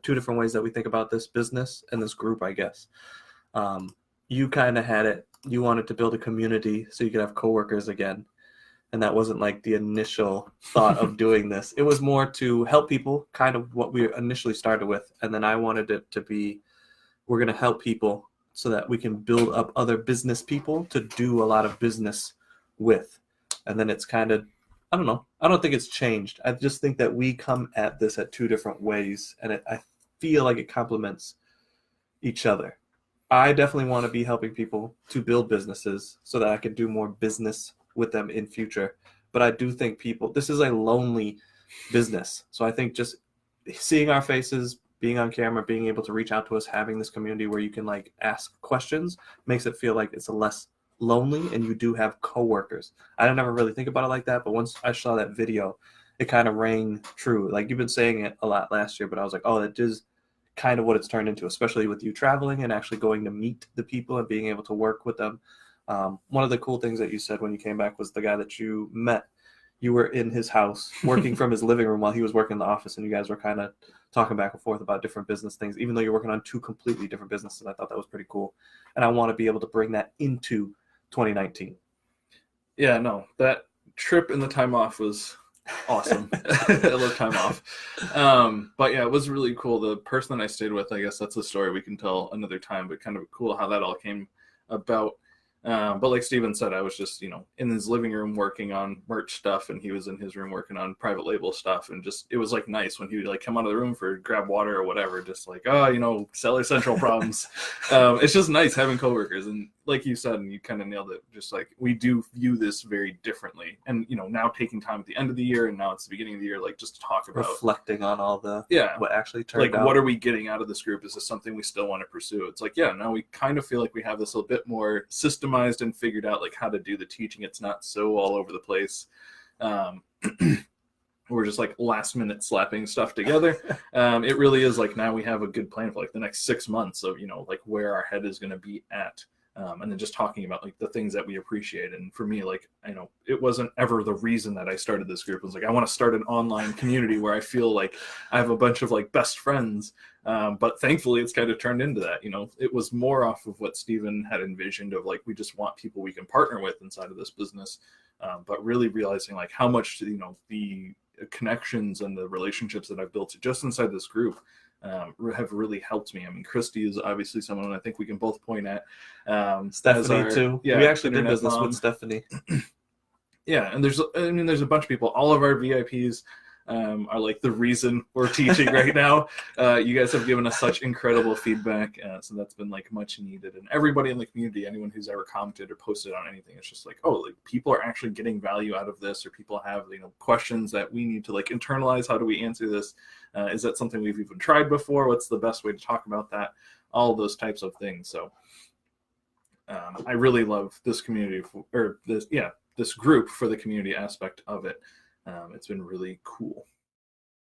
two different ways that we think about this business and this group, I guess. You kind of had it. You wanted to build a community so you could have coworkers again. And that wasn't like the initial thought of doing this. It was more to help people, kind of what we initially started with. And then I wanted it to be, we're going to help people so that we can build up other business people to do a lot of business with. And then it's kind of, I don't know. I don't think it's changed. I just think that we come at this at two different ways. And I feel like it complements each other. I definitely want to be helping people to build businesses so that I can do more business with them in future. But I do think this is a lonely business. So I think just seeing our faces, being on camera, being able to reach out to us, having this community where you can like ask questions makes it feel like it's a less lonely, and you do have coworkers. I didn't ever really think about it like that, but once I saw that video, it kind of rang true. Like you've been saying it a lot last year, but I was like, oh, that is kind of what it's turned into, especially with you traveling and actually going to meet the people and being able to work with them. One of the cool things that you said when you came back was the guy that you met. You were in his house working from his living room while he was working in the office, and you guys were kind of talking back and forth about different business things, even though you're working on two completely different businesses. I thought that was pretty cool. And I want to be able to bring that into 2019. Yeah, no, that trip and the time off was awesome. I love time off. But yeah, it was really cool. The person that I stayed with, I guess that's a story we can tell another time, but kind of cool how that all came about. But like Steven said, I was just, in his living room working on merch stuff, and he was in his room working on private label stuff. And just, it was like nice when he would like come out of the room for grab water or whatever, just like, Seller Central problems. It's just nice having coworkers. And like you said, and you kind of nailed it, just like we do view this very differently. And, now taking time at the end of the year, and now it's the beginning of the year, like just to talk about reflecting on all what actually turned out. Like, what are we getting out of this group? Is this something we still want to pursue? It's like, yeah, now we kind of feel like we have this a little bit more systemized and figured out like how to do the teaching. It's not so all over the place. We're just like last minute slapping stuff together. It really is like now we have a good plan for like the next 6 months of, like where our head is going to be at. And then just talking about like the things that we appreciate. And for me, like, it wasn't ever the reason that I started this group. It was like, I want to start an online community where I feel like I have a bunch of like best friends. But thankfully it's kind of turned into that, it was more off of what Steven had envisioned of like, we just want people we can partner with inside of this business. But really realizing like how much, the connections and the relationships that I've built just inside this group have really helped me. I mean, Christy is obviously someone I think we can both point at. Stephanie too. Yeah, we actually did business with Stephanie. Yeah, and there's a bunch of people. All of our VIPs are like the reason we're teaching right now. You guys have given us such incredible feedback, so that's been like much needed. And everybody in the community, anyone who's ever commented or posted on anything, it's just like, oh, like people are actually getting value out of this, or people have questions that we need to like internalize. How do we answer this? Is that something we've even tried before? What's the best way to talk about that? All those types of things. So I really love this community this group for the community aspect of it. It's been really cool.